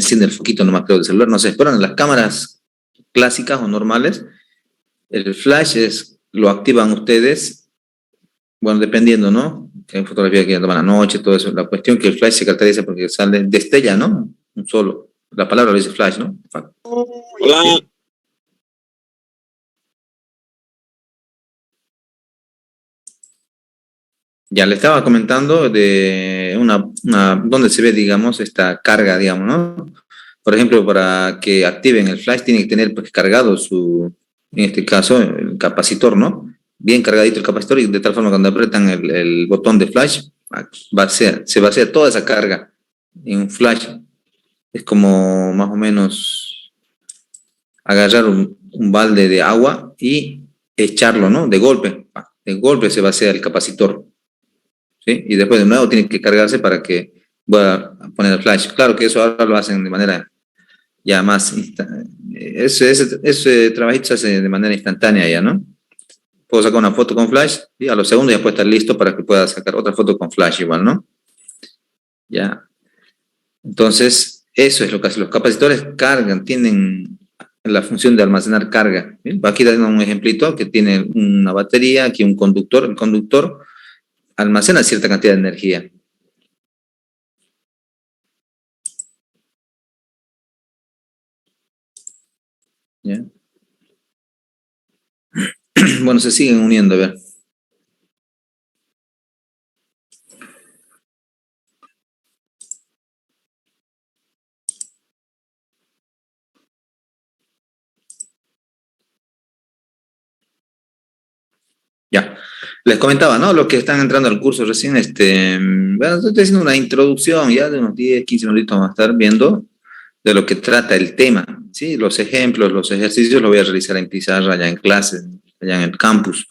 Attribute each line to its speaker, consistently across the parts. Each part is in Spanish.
Speaker 1: enciende el foquito nomás creo del celular, no sé, pero en las cámaras clásicas o normales, el flash lo activan ustedes, bueno, dependiendo, ¿no? Qué fotografía que toman a la noche, todo eso. La cuestión que el flash se caracteriza porque sale, destella, ¿no? Un solo. La palabra lo dice flash, ¿no?
Speaker 2: Hola.
Speaker 1: Sí. Ya le estaba comentando de donde se ve, digamos, esta carga, digamos, ¿no? Por ejemplo, para que activen el flash tiene que tener pues, cargado en este caso, el capacitor, ¿no? Bien cargadito el capacitor y de tal forma cuando apretan el botón de flash, se va a hacer toda esa carga en un flash. Es como más o menos agarrar un balde de agua y echarlo, ¿no? De golpe se va a hacer el capacitor. ¿Sí? Y después de nuevo tiene que cargarse para que pueda poner el flash. Claro que eso ahora lo hacen de manera ya más... Ese trabajito se hace de manera instantánea ya, ¿no? Puedo sacar una foto con flash y a los segundos ya puede estar listo para que pueda sacar otra foto con flash igual, ¿no? Ya. Entonces, eso es lo que hacen. Los capacitores cargan, tienen la función de almacenar carga. ¿Bien? Aquí tenemos un ejemplito que tiene una batería, aquí un conductor. El conductor almacena cierta cantidad de energía. ¿Ya? Bueno, se siguen uniendo, a ver. Ya, les comentaba, ¿no? Los que están entrando al curso recién, bueno, estoy haciendo una introducción ya de unos 10, 15 minutitos vamos a estar viendo de lo que trata el tema, ¿sí? Los ejemplos, los ejercicios los voy a realizar en pizarra, allá en clase, allá en el campus,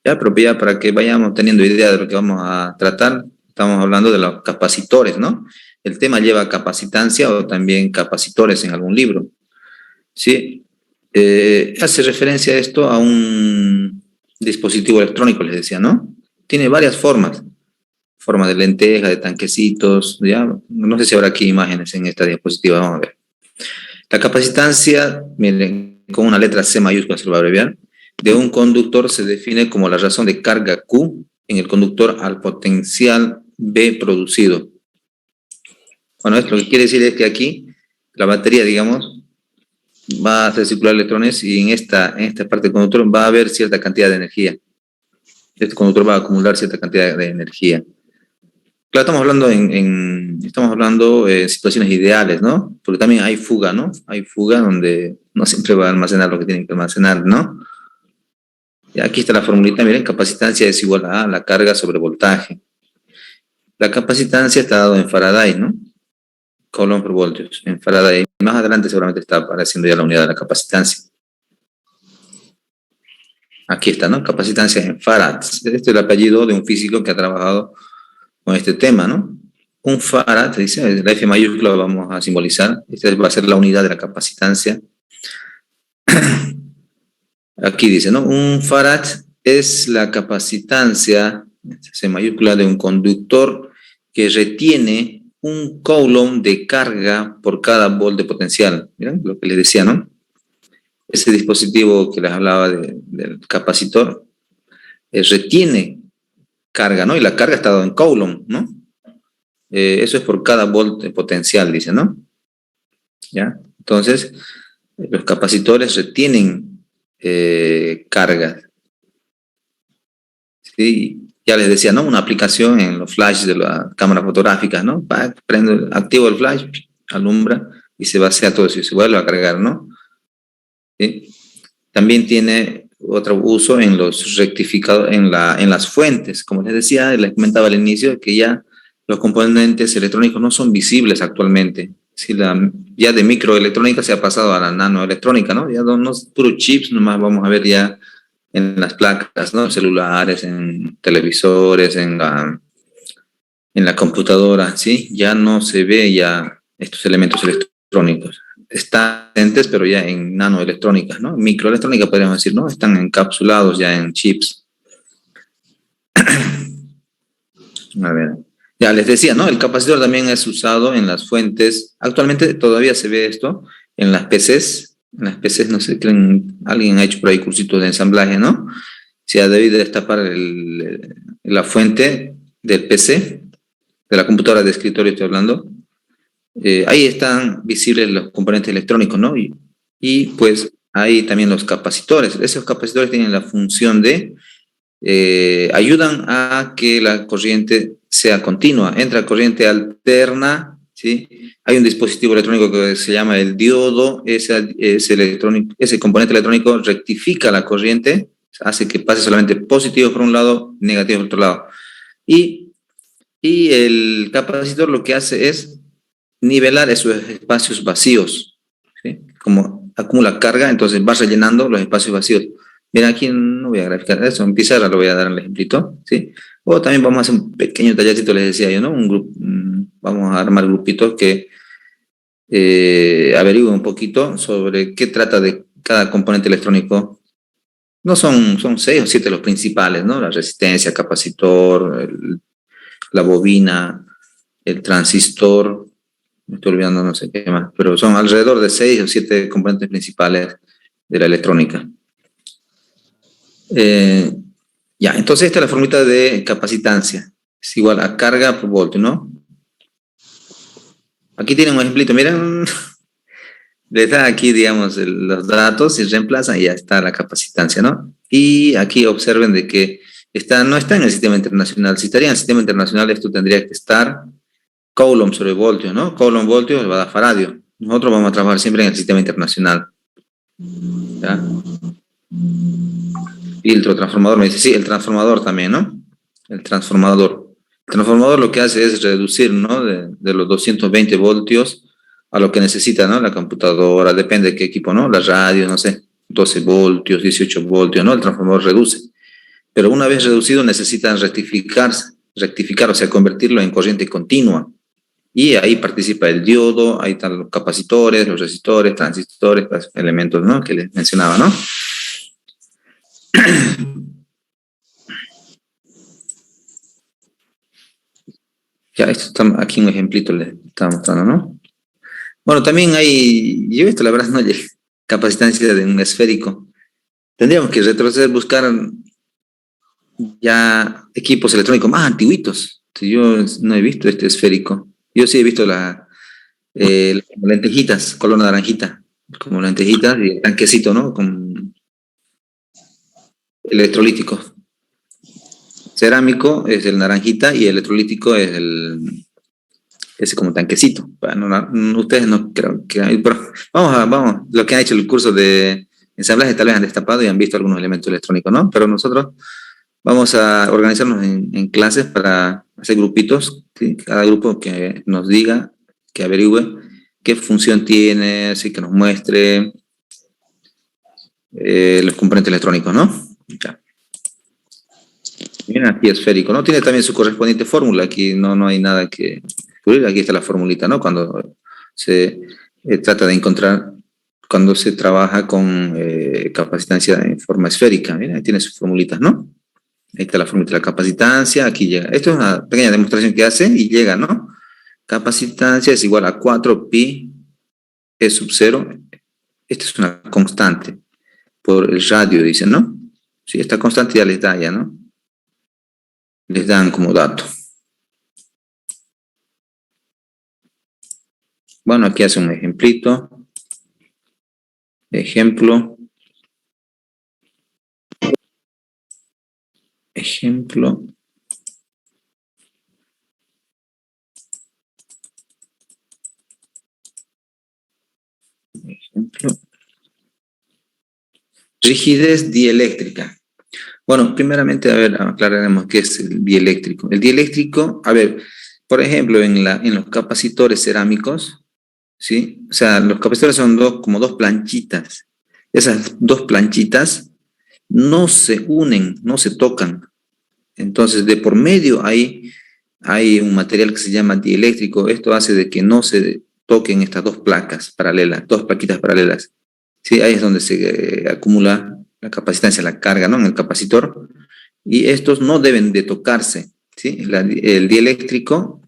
Speaker 1: ya, pero ya para que vayamos teniendo idea de lo que vamos a tratar, estamos hablando de los capacitores, ¿no? El tema lleva capacitancia o también capacitores en algún libro, ¿sí? Hace referencia a esto a un dispositivo electrónico, les decía, ¿no? Tiene varias formas, forma de lenteja, de tanquecitos, ya, no sé si habrá aquí imágenes en esta diapositiva, vamos a ver. La capacitancia, miren, con una letra C mayúscula se lo va a abreviar, de un conductor se define como la razón de carga Q en el conductor al potencial B producido. Bueno, esto lo que quiere decir es que aquí la batería, digamos, va a hacer circular electrones y en esta parte del conductor va a haber cierta cantidad de energía. Este conductor va a acumular cierta cantidad de energía. Claro, estamos hablando en situaciones ideales, ¿no? Porque también hay fuga, ¿no? Hay fuga donde no siempre va a almacenar lo que tiene que almacenar, ¿no? Y aquí está la formulita, miren, capacitancia es igual a la carga sobre voltaje. La capacitancia está dado en Faraday, ¿no? Coulomb por voltios, en Faraday. Más adelante seguramente está apareciendo ya la unidad de la capacitancia. Aquí está, ¿no? Capacitancia en farads. Este es el apellido de un físico que ha trabajado con este tema, ¿no? Un farad, dice, la F mayúscula vamos a simbolizar. Esta va a ser la unidad de la capacitancia. Aquí dice, ¿no? Un farad es la capacitancia, C mayúscula, de un conductor que retiene un coulomb de carga por cada volt de potencial. ¿Miren lo que les decía, no? Ese dispositivo que les hablaba del capacitor retiene carga, ¿no? Y la carga está dada en coulomb, ¿no? Eso es por cada volt de potencial, dice, ¿no? ¿Ya? Entonces, los capacitores retienen cargas. ¿Sí? Ya les decía, ¿no? Una aplicación en los flashes de las cámaras fotográficas, ¿no? Activo el flash, alumbra y se vacía todo eso y se vuelve a cargar, ¿no? ¿Sí? También tiene otro uso en los rectificadores, en las fuentes. Como les decía, les comentaba al inicio que ya los componentes electrónicos no son visibles actualmente. Si ya de microelectrónica se ha pasado a la nanoelectrónica, ¿no? Ya no es puro chips, nomás vamos a ver ya en las placas, ¿no? Celulares, en televisores, en la computadora, ¿sí? Ya no se ve ya estos elementos electrónicos. Están presentes, pero ya en nanoelectrónicas, ¿no? Microelectrónica, podríamos decir, ¿no? Están encapsulados ya en chips. A ver. Ya les decía, ¿no? El capacitor también es usado en las fuentes. Actualmente todavía se ve esto en las PCs. En las PCs, no sé, alguien ha hecho por ahí cursitos de ensamblaje, ¿no? Se ha debido destapar la fuente del PC, de la computadora de escritorio estoy hablando. Ahí están visibles los componentes electrónicos, ¿no? Y pues ahí también los capacitores. Esos capacitores tienen la función de ayudan a que la corriente sea continua. Entra corriente alterna, ¿sí? Hay un dispositivo electrónico que se llama el diodo, ese componente electrónico rectifica la corriente, hace que pase solamente positivo por un lado, negativo por otro lado. Y el capacitor lo que hace es nivelar esos espacios vacíos, ¿sí? Como acumula carga, entonces va rellenando los espacios vacíos. Mira, aquí no voy a graficar eso, en pizarra lo voy a dar el ejemplito, ¿sí? O también vamos a hacer un pequeño tallercito, les decía yo, ¿no? Vamos a armar grupitos que averigüen un poquito sobre qué trata de cada componente electrónico. No son 6 o 7 los principales, ¿no? La resistencia, capacitor, la bobina, el transistor, me estoy olvidando no sé qué más, pero son alrededor de 6 o 7 componentes principales de la electrónica. Ya, entonces esta es la formulita de capacitancia. Es igual a carga por voltio, ¿no? Aquí tienen un ejemplito, miren, les da aquí, digamos, los datos y reemplazan y ya está la capacitancia, ¿no? Y aquí observen de que no está en el sistema internacional. Si estaría en el sistema internacional, esto tendría que estar Coulomb sobre voltio, ¿no? Coulomb voltio va a dar faradio. Nosotros vamos a trabajar siempre en el sistema internacional. ¿Ya? Filtro, transformador, me dice, sí, el transformador también, ¿no? El transformador. El transformador lo que hace es reducir, ¿no? De los 220 voltios a lo que necesita, ¿no? La computadora, depende de qué equipo, ¿no? La radio, no sé, 12 voltios, 18 voltios, ¿no? El transformador reduce. Pero una vez reducido necesitan rectificar, o sea, convertirlo en corriente continua. Y ahí participa el diodo, ahí están los capacitores, los resistores, transistores, los elementos, ¿no? Que les mencionaba, ¿no? Ya, esto está aquí un ejemplito les estaba mostrando, ¿no? Bueno, también hay, yo esto la verdad no llegué, capacitancia de un esférico. Tendríamos que retroceder, buscar ya equipos electrónicos más antiguitos. Yo no he visto este esférico. Yo sí he visto las lentejitas, color naranjita, como lentejitas y el tanquecito, ¿no? Con electrolítico. Cerámico es el naranjita y el electrolítico es ese como tanquecito. Bueno, ustedes no creo que hay, pero vamos, lo que han hecho el curso de ensamblaje tal vez han destapado y han visto algunos elementos electrónicos, ¿no? Pero nosotros vamos a organizarnos en clases para hacer grupitos, ¿sí? Cada grupo que nos diga, que averigüe qué función tiene, así que nos muestre los componentes electrónicos, ¿no? Ya. Bien, aquí esférico, ¿no? Tiene también su correspondiente fórmula, aquí no hay nada que descubrir, aquí está la formulita, ¿no? Cuando se trata de encontrar, cuando se trabaja con capacitancia en forma esférica, mira, ahí tiene sus formulitas, ¿no? Ahí está la formulita de la capacitancia, aquí llega. Esto es una pequeña demostración que hace y llega, ¿no? Capacitancia es igual a 4pi E sub 0. Esta es una constante por el radio, dicen, ¿no? Sí, esta constante ya les da ya, ¿no? Les dan como dato. Bueno, aquí hace un ejemplito. Ejemplo. Ejemplo. Rigidez dieléctrica. Bueno, primeramente, a ver, aclararemos qué es el dieléctrico. El dieléctrico, a ver, por ejemplo, en los capacitores cerámicos, ¿sí? O sea, los capacitores son como dos planchitas. Esas dos planchitas no se unen, no se tocan. Entonces, de por medio hay un material que se llama dieléctrico. Esto hace de que no se toquen estas dos placas paralelas, dos plaquitas paralelas. ¿Sí? Ahí es donde se acumula la capacitancia, la carga, ¿no? En el capacitor. Y estos no deben de tocarse. ¿sí? El dieléctrico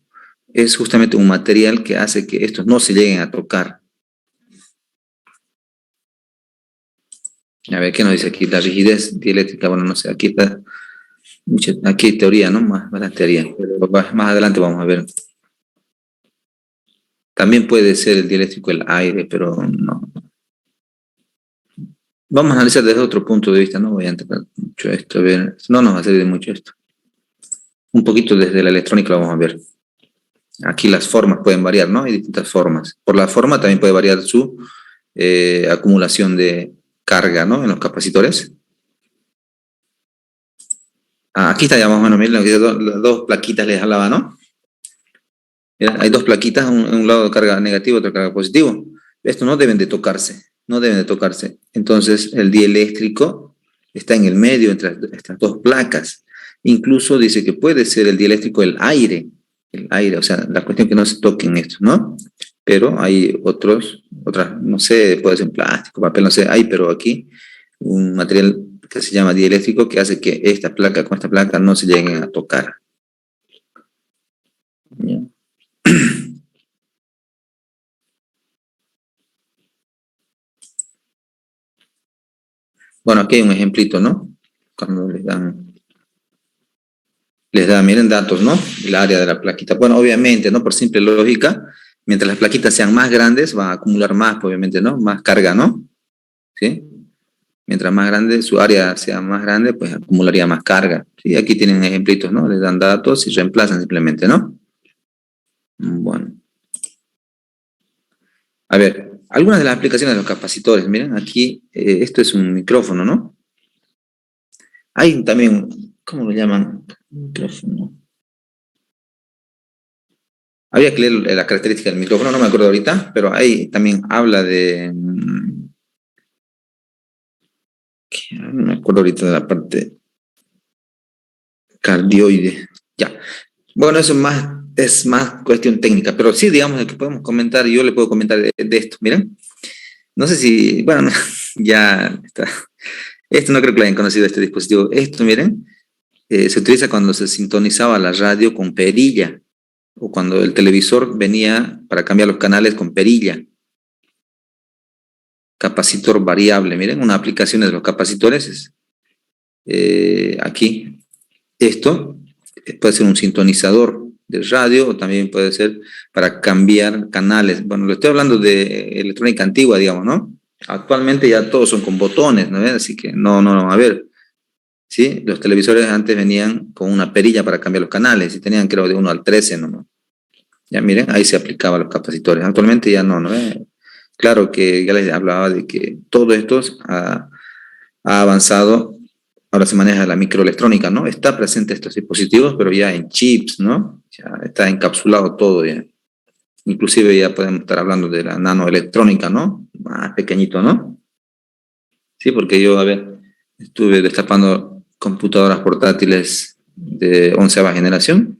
Speaker 1: es justamente un material que hace que estos no se lleguen a tocar. A ver, ¿qué nos dice aquí? La rigidez dieléctrica, bueno, no sé, aquí está, aquí hay teoría, ¿no? Más teoría, pero más adelante vamos a ver. También puede ser el dieléctrico el aire, pero no. Vamos a analizar desde otro punto de vista, no voy a entrar mucho a esto, a ver, no nos va a servir de mucho esto. Un poquito desde la electrónica lo vamos a ver. Aquí las formas pueden variar, ¿no? Hay distintas formas. Por la forma también puede variar su acumulación de carga, ¿no? En los capacitores. Aquí está ya más o menos, miren, las dos plaquitas les hablaba, ¿no? Mira, hay dos plaquitas, un lado de carga negativo, otro de carga positivo. Estos no deben de tocarse, no deben de tocarse. Entonces, el dieléctrico está en el medio entre estas dos placas. Incluso dice que puede ser el dieléctrico el aire, o sea, la cuestión que no se toquen estos, ¿no? Pero hay otras, no sé, puede ser plástico, papel, no sé, hay, pero aquí un material que se llama dieléctrico que hace que esta placa con esta placa no se lleguen a tocar. ¿Ya? Bueno, aquí hay un ejemplito, ¿no? Cuando les da, miren, datos, ¿no? El área de la plaquita. Bueno, obviamente, ¿no? Por simple lógica, mientras las plaquitas sean más grandes, va a acumular más, obviamente, ¿no? Más carga, ¿no? ¿Sí? Mientras más grande, su área sea más grande, pues acumularía más carga. ¿Sí? Aquí tienen ejemplitos, ¿no? Les dan datos y reemplazan simplemente, ¿no? Bueno. A ver, algunas de las aplicaciones de los capacitores. Miren, aquí, esto es un micrófono, ¿no? Hay también, ¿cómo lo llaman? Micrófono. Había que leer la característica del micrófono, no me acuerdo ahorita, pero ahí también habla de... No me acuerdo ahorita de la parte cardioide. Ya. Bueno, eso es más cuestión técnica, pero sí, digamos que podemos comentar, yo le puedo comentar de esto. Miren, no sé si, bueno, ya está. Esto no creo que lo hayan conocido, este dispositivo. Esto, miren, se utiliza cuando se sintonizaba la radio con perilla o cuando el televisor venía para cambiar los canales con perilla. Capacitor variable, miren, una aplicación de los capacitores es aquí. Esto puede ser un sintonizador de radio o también puede ser para cambiar canales. Bueno, lo estoy hablando de electrónica antigua, digamos, ¿no? Actualmente ya todos son con botones, ¿no? Así que no, a ver, ¿sí? Los televisores antes venían con una perilla para cambiar los canales y tenían, creo, de 1 al 13, ¿no? Ya miren, ahí se aplicaban los capacitores. Actualmente ya no, ¿no? Claro que ya les hablaba de que todo esto ha avanzado. Ahora se maneja la microelectrónica, ¿no? Está presente estos dispositivos, pero ya en chips, ¿no? Ya está encapsulado todo ya. Inclusive ya podemos estar hablando de la nanoelectrónica, ¿no? Más pequeñito, ¿no? Sí, porque yo, a ver, estuve destapando computadoras portátiles de 11ª generación.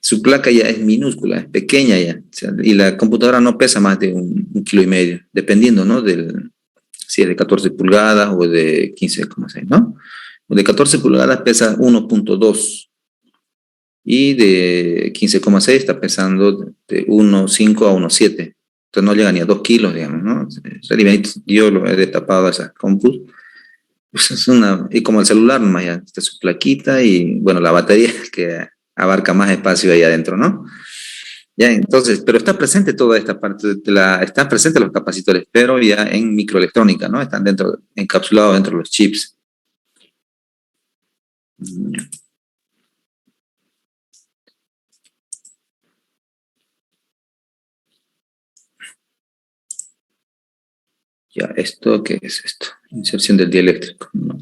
Speaker 1: Su placa ya es minúscula, es pequeña ya. O sea, y la computadora no pesa más de un kilo y medio, dependiendo, ¿no? Si es de 14 pulgadas o de 15,6, ¿no? De 14 pulgadas pesa 1,2 y de 15,6 está pesando de 1,5 a 1,7. Entonces no llega ni a 2 kilos, digamos, ¿no? Yo lo he destapado a esas compus. Pues y como el celular, nomás ya está su plaquita y, bueno, la batería que abarca más espacio ahí adentro, ¿no? Ya, entonces, pero está presente toda esta parte, están presentes los capacitores, pero ya en microelectrónica, ¿no? Están encapsulados dentro de los chips. Ya, ¿esto qué es esto? Inserción del dieléctrico, ¿no?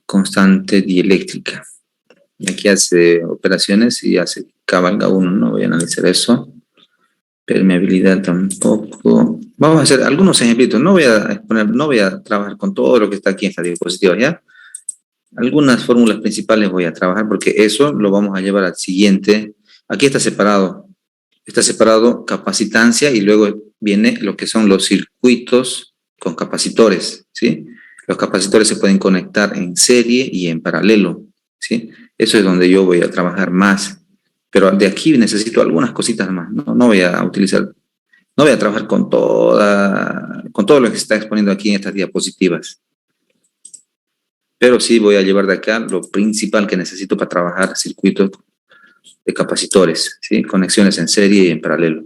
Speaker 1: Constante dieléctrica. Aquí hace operaciones y hace cabalga uno, no voy a analizar eso. Permeabilidad tampoco. Vamos a hacer algunos ejemplitos. No voy a trabajar con todo lo que está aquí en esta diapositiva, ¿ya? Algunas fórmulas principales voy a trabajar porque eso lo vamos a llevar al siguiente. Aquí está separado. Está separado capacitancia y luego viene lo que son los circuitos con capacitores, ¿sí? Los capacitores se pueden conectar en serie y en paralelo. ¿sí? Eso es donde yo voy a trabajar más. Pero de aquí necesito algunas cositas más, ¿no? No voy a utilizar, no voy a trabajar con todo lo que se está exponiendo aquí en estas diapositivas. Pero sí voy a llevar de acá lo principal que necesito para trabajar circuitos de capacitores, ¿sí? Conexiones en serie y en paralelo.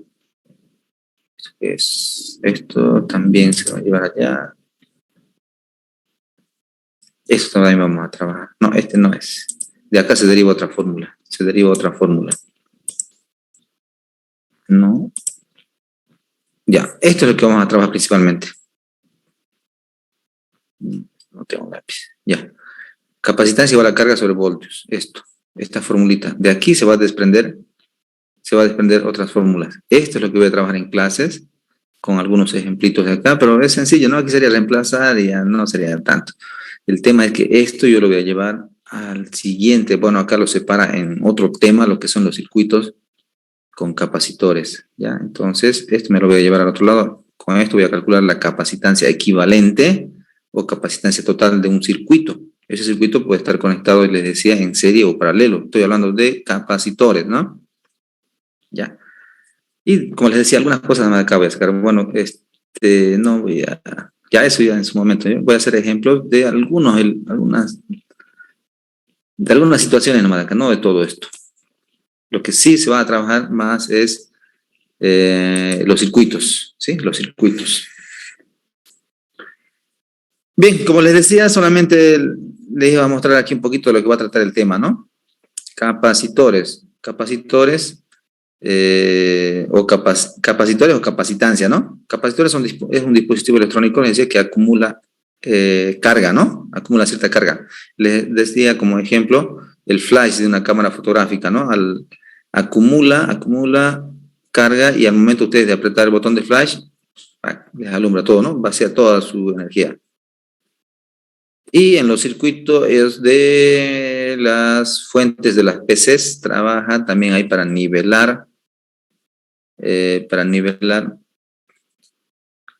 Speaker 1: Esto también se va a llevar allá. Esto también vamos a trabajar. No, este no es. De acá se deriva otra fórmula. Se deriva otra fórmula. No. Ya, esto es lo que vamos a trabajar principalmente. No tengo lápiz. Ya. Capacitancia igual a carga sobre voltios. Esta formulita. De aquí se va a desprender otras fórmulas. Esto es lo que voy a trabajar en clases, con algunos ejemplitos de acá, pero es sencillo, ¿no? Aquí sería reemplazar y ya no sería tanto. El tema es que esto yo lo voy a llevar al siguiente. Bueno, acá lo separa en otro tema, lo que son los circuitos con capacitores, ¿ya? Entonces, esto me lo voy a llevar al otro lado. Con esto voy a calcular la capacitancia equivalente o capacitancia total de un circuito. Ese circuito puede estar conectado, les decía, en serie o paralelo. Estoy hablando de capacitores, ¿no? Ya. Y como les decía, algunas cosas nada más acá voy a sacar. Bueno, no voy a... Ya eso ya en su momento. Yo voy a hacer ejemplos de algunas situaciones nomás acá, no de todo esto. Lo que sí se va a trabajar más es los circuitos, ¿sí? Los circuitos. Bien, como les decía, solamente les iba a mostrar aquí un poquito de lo que va a tratar el tema, ¿no? Capacitores. Capacitores capacitores o capacitancia, ¿no? Capacitores es un dispositivo electrónico, les decía, que acumula carga, ¿no? Acumula cierta carga. Les decía como ejemplo el flash de una cámara fotográfica, ¿no? Acumula carga y al momento ustedes de apretar el botón de flash, les alumbra todo, ¿no? Vacía toda su energía. Y en los circuitos de las fuentes de las PCs trabaja también ahí para nivelar,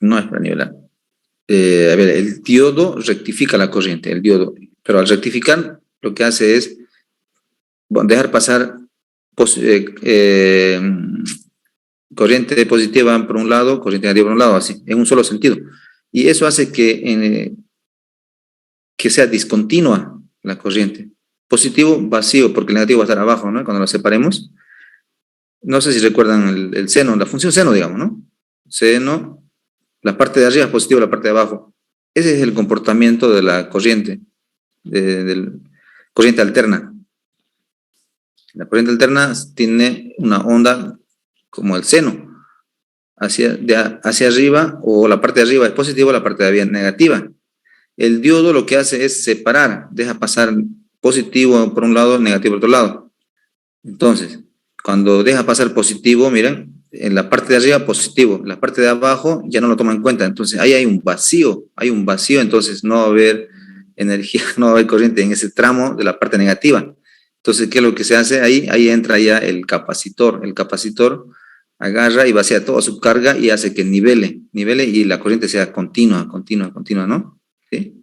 Speaker 1: no es para nivelar. A ver, el diodo rectifica la corriente, el diodo, pero al rectificar lo que hace es dejar pasar corriente positiva por un lado, corriente negativa por un lado, así, en un solo sentido. Y eso hace que sea discontinua la corriente. Positivo, vacío, porque el negativo va a estar abajo, ¿no? Cuando lo separemos. No sé si recuerdan el seno, la función seno, digamos, ¿no? Seno, la parte de arriba es positiva, la parte de abajo. Ese es el comportamiento de la corriente, corriente alterna. La corriente alterna tiene una onda como el seno, hacia arriba, o la parte de arriba es positiva, la parte de arriba es negativa. El diodo lo que hace es separar, deja pasar positivo por un lado, negativo por otro lado. Entonces, cuando deja pasar positivo, miren, en la parte de arriba positivo, en la parte de abajo ya no lo toma en cuenta. Entonces, ahí hay un vacío, entonces no va a haber energía, no va a haber corriente en ese tramo de la parte negativa. Entonces, ¿qué es lo que se hace ahí? Ahí entra ya el capacitor. El capacitor agarra y vacía toda su carga y hace que nivele y la corriente sea continua, ¿no? ¿Sí?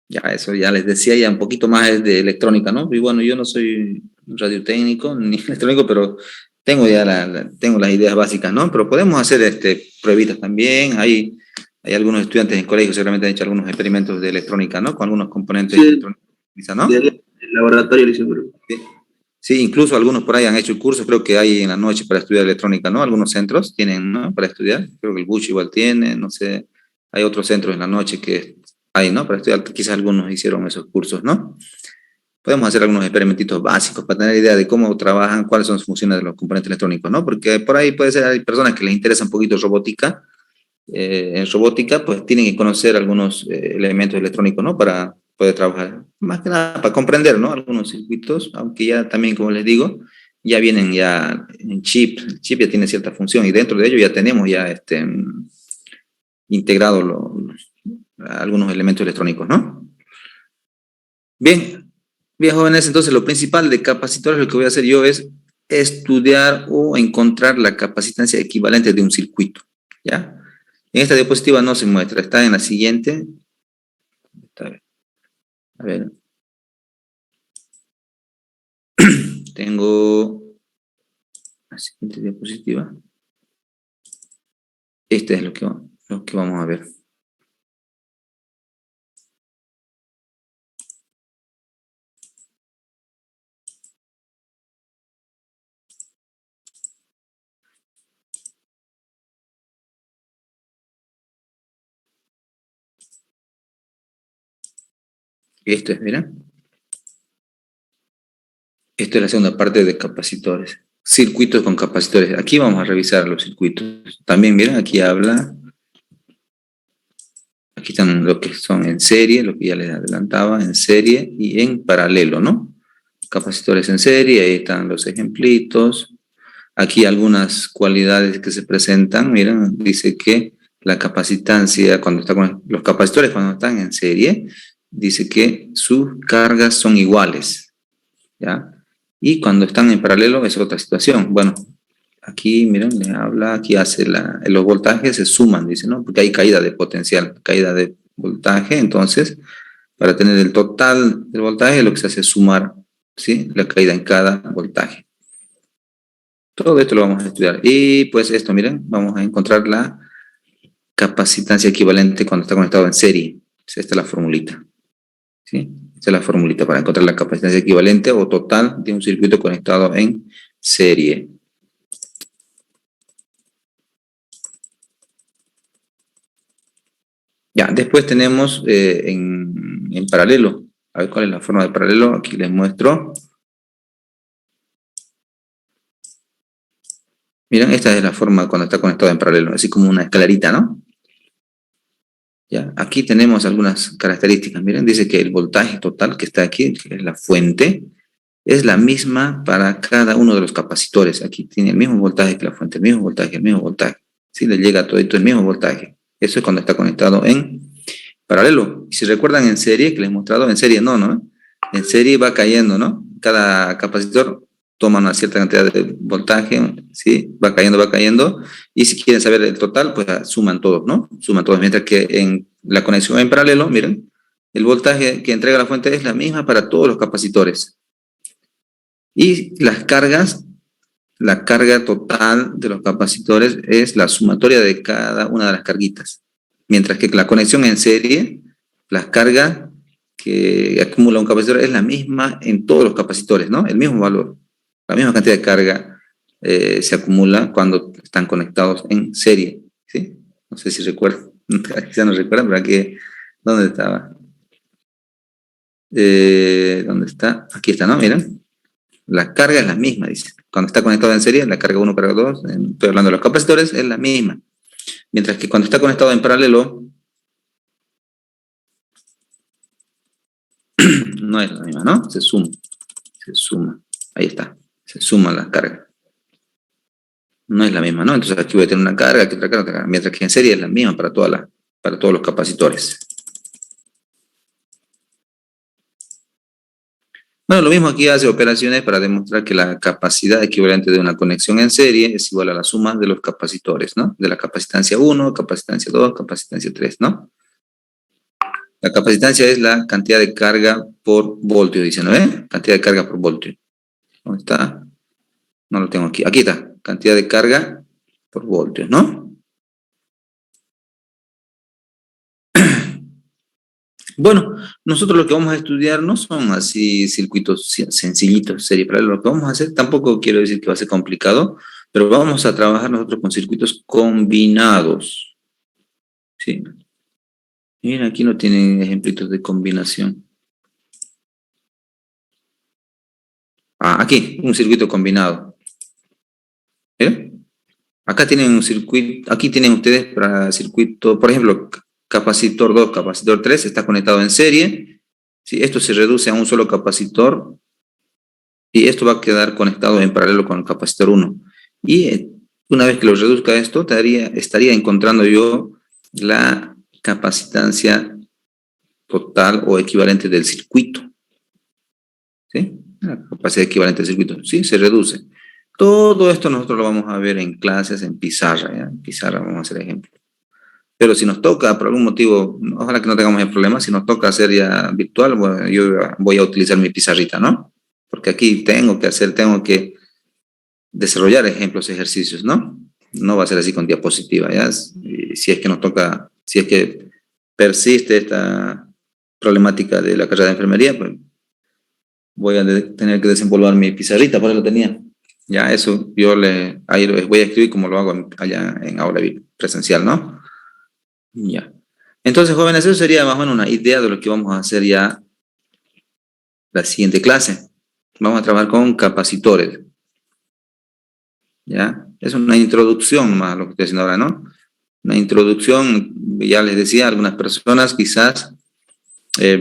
Speaker 1: Ya, eso ya les decía, ya un poquito más es de electrónica, ¿no? Y bueno, yo no soy radiotécnico ni electrónico, pero tengo ya tengo las ideas básicas, ¿no? Pero podemos hacer pruebitas también. Hay algunos estudiantes en colegio seguramente han hecho algunos experimentos de electrónica, ¿no? Con algunos componentes electrónicos, ¿no?
Speaker 2: Del laboratorio le seguro.
Speaker 1: Sí. Sí, incluso algunos por ahí han hecho cursos, creo que hay en la noche para estudiar electrónica, ¿no? Algunos centros tienen, ¿no? Para estudiar, creo que el Bush igual tiene, no sé, hay otros centros en la noche que hay, ¿no? Para estudiar, quizás algunos hicieron esos cursos, ¿no? Podemos hacer algunos experimentitos básicos para tener idea de cómo trabajan, cuáles son sus funciones de los componentes electrónicos, ¿no? Porque por ahí puede ser, hay personas que les interesa un poquito robótica, en robótica, pues tienen que conocer algunos elementos electrónicos, ¿no? Para poder trabajar. Más que nada para comprender, ¿no? Algunos circuitos, aunque ya también, como les digo, ya vienen ya en chip. El chip ya tiene cierta función y dentro de ello ya tenemos ya integrado algunos elementos electrónicos, ¿no? Bien, bien, jóvenes, entonces lo principal de capacitores, lo que voy a hacer yo es estudiar o encontrar la capacitancia equivalente de un circuito, ¿ya? En esta diapositiva no se muestra, está en la siguiente. A ver. tengo la siguiente diapositiva. Este es lo que vamos a ver. Esto es, mira. Esto es la segunda parte de capacitores. Circuitos con capacitores. Aquí vamos a revisar los circuitos. También, miren, aquí habla. Aquí están lo que son en serie, lo que ya les adelantaba, en serie y en paralelo, ¿no? Capacitores en serie, ahí están los ejemplitos. Aquí algunas cualidades que se presentan. Miren, dice que la capacitancia, cuando está con los capacitores, cuando están en serie, dice que sus cargas son iguales, ¿ya? Y cuando están en paralelo es otra situación. Bueno, aquí, miren, le habla, aquí hace los voltajes se suman, dice, ¿no? Porque hay caída de potencial, caída de voltaje, entonces, para tener el total del voltaje, lo que se hace es sumar, ¿sí? La caída en cada voltaje. Todo esto lo vamos a estudiar. Y pues esto, miren, vamos a encontrar la capacitancia equivalente cuando está conectado en serie. Esta es la formulita, ¿sí? Esta es la formulita para encontrar la capacitancia equivalente o total de un circuito conectado en serie. Ya, después tenemos en paralelo. A ver cuál es la forma de paralelo. Aquí les muestro. Miren, esta es la forma cuando está conectado en paralelo, así como una escalerita, ¿no? Ya, aquí tenemos algunas características. Miren, dice que el voltaje total que está aquí, que es la fuente, es la misma para cada uno de los capacitores. Aquí tiene el mismo voltaje que la fuente, el mismo voltaje, el mismo voltaje. Sí, le llega a todo esto el mismo voltaje. Eso es cuando está conectado en paralelo. Y si recuerdan en serie, que les he mostrado, en serie no. En serie va cayendo, ¿no? Cada capacitor toma una cierta cantidad de voltaje, ¿sí? Va cayendo. Y si quieren saber el total, pues suman todos, ¿no? Suman todos. Mientras que en la conexión en paralelo, miren, el voltaje que entrega la fuente es la misma para todos los capacitores. Y las cargas, la carga total de los capacitores es la sumatoria de cada una de las carguitas. Mientras que la conexión en serie, las cargas que acumula un capacitor es la misma en todos los capacitores, ¿no? El mismo valor, la misma cantidad de carga se acumula cuando están conectados en serie, ¿sí? No sé si recuerdan, quizás no recuerdan, pero aquí, ¿dónde estaba? ¿Dónde está? Aquí está, ¿no? Miren. La carga es la misma, dice. Cuando está conectado en serie, la carga 1, carga 2, estoy hablando de los capacitores, es la misma. Mientras que cuando está conectado en paralelo, no es la misma, ¿no? Se suma. Ahí está, se suma la carga. No es la misma, ¿no? Entonces aquí voy a tener una carga, aquí otra carga, otra carga. Mientras que en serie es la misma para todos los capacitores. Bueno, lo mismo aquí hace operaciones para demostrar que la capacidad equivalente de una conexión en serie es igual a la suma de los capacitores, ¿no? De la capacitancia 1, capacitancia 2, capacitancia 3, ¿no? La capacitancia es la cantidad de carga por voltio, dice, ¿no? Cantidad de carga por voltio. ¿Dónde está? No lo tengo aquí. Aquí está. Cantidad de carga por voltio, ¿no? Bueno, nosotros lo que vamos a estudiar no son así circuitos sencillitos, serie paralela. Lo que vamos a hacer, tampoco quiero decir que va a ser complicado, pero vamos a trabajar nosotros con circuitos combinados. ¿Sí? Miren, aquí no tienen ejemplitos de combinación. Aquí, un circuito combinado. ¿Miren? Acá tienen un circuito, aquí tienen ustedes para circuito, por ejemplo, capacitor 2, capacitor 3, está conectado en serie. ¿Sí? Esto se reduce a un solo capacitor y esto va a quedar conectado en paralelo con el capacitor 1. Y una vez que lo reduzca esto, estaría encontrando yo la capacitancia total o equivalente del circuito. ¿Sí? La capacidad equivalente del circuito. Sí, se reduce. Todo esto nosotros lo vamos a ver en clases, en pizarra. ¿Ya? En pizarra vamos a hacer ejemplos. Pero si nos toca, por algún motivo, ojalá que no tengamos el problema, si nos toca hacer ya virtual, bueno, yo voy a utilizar mi pizarrita, ¿no? porque aquí tengo que desarrollar ejemplos, ejercicios, ¿no? No va a ser así con diapositiva, ¿ya? Si es que nos toca, si es que persiste esta problemática de la carrera de enfermería, pues voy a tener que desempolvar mi pizarrita, por eso lo tenía. Ya, eso ahí lo voy a escribir como lo hago allá en aula presencial, ¿no? Ya. Entonces, jóvenes, eso sería más o menos una idea de lo que vamos a hacer ya la siguiente clase. Vamos a trabajar con capacitores. ¿Ya? Es una introducción más lo que estoy haciendo ahora, ¿no? Una introducción, ya les decía, algunas personas quizás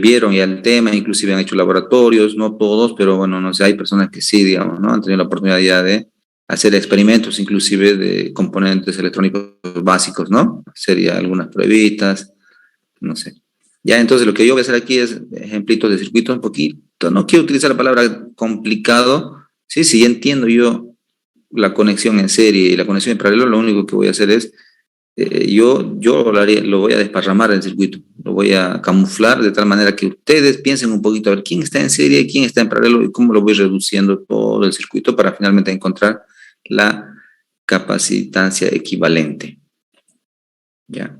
Speaker 1: vieron ya el tema, inclusive han hecho laboratorios, no todos, pero bueno, no sé, hay personas que sí, digamos, ¿no? Han tenido la oportunidad ya de hacer experimentos, inclusive de componentes electrónicos básicos, ¿no? Sería algunas pruebitas, no sé. Ya, entonces lo que yo voy a hacer aquí es ejemplitos de circuitos un poquito, no quiero utilizar la palabra complicado, sí, sí, entiendo yo la conexión en serie y la conexión en paralelo, lo único que voy a hacer es, yo lo voy a desparramar el circuito, lo voy a camuflar de tal manera que ustedes piensen un poquito a ver quién está en serie, quién está en paralelo y cómo lo voy reduciendo todo el circuito para finalmente encontrar la capacitancia equivalente. ¿Ya?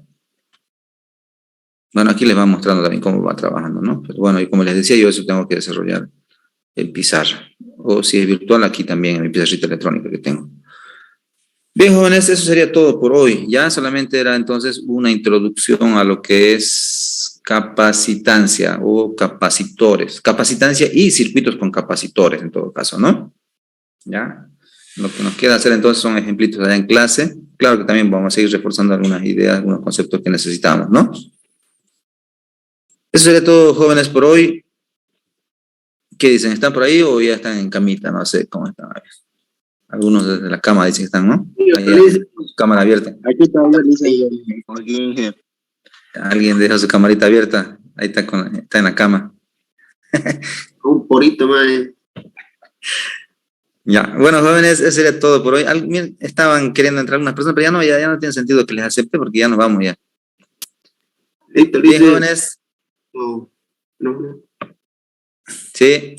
Speaker 1: Bueno, aquí les va mostrando también cómo va trabajando, ¿no? Pero bueno, y como les decía, yo eso tengo que desarrollar en pizarra. O si es virtual, aquí también en mi pizarrita electrónica que tengo. Bien, jóvenes, eso sería todo por hoy. Ya solamente era entonces una introducción a lo que es capacitancia o capacitores. Capacitancia y circuitos con capacitores en todo caso, ¿no? Ya. Lo que nos queda hacer entonces son ejemplitos allá en clase. Claro que también vamos a seguir reforzando algunas ideas, algunos conceptos que necesitamos, ¿no? Eso sería todo, jóvenes, por hoy. ¿Qué dicen? ¿Están por ahí o ya están en camita? No sé cómo están. Algunos desde la cama dicen que están, ¿no? Allá, cámara abierta.
Speaker 2: Aquí está, Luis.
Speaker 1: Alguien deja su camarita abierta. Ahí está, está en la cama.
Speaker 2: Un porito más.
Speaker 1: Ya, bueno, jóvenes, eso sería todo por hoy. Estaban queriendo entrar algunas personas, pero ya no tiene sentido que les acepte porque ya nos vamos ya.
Speaker 2: Listo,
Speaker 1: Bien, jóvenes.
Speaker 2: No.
Speaker 1: Sí.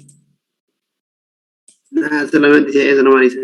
Speaker 2: Nada, solamente eso nomás dice.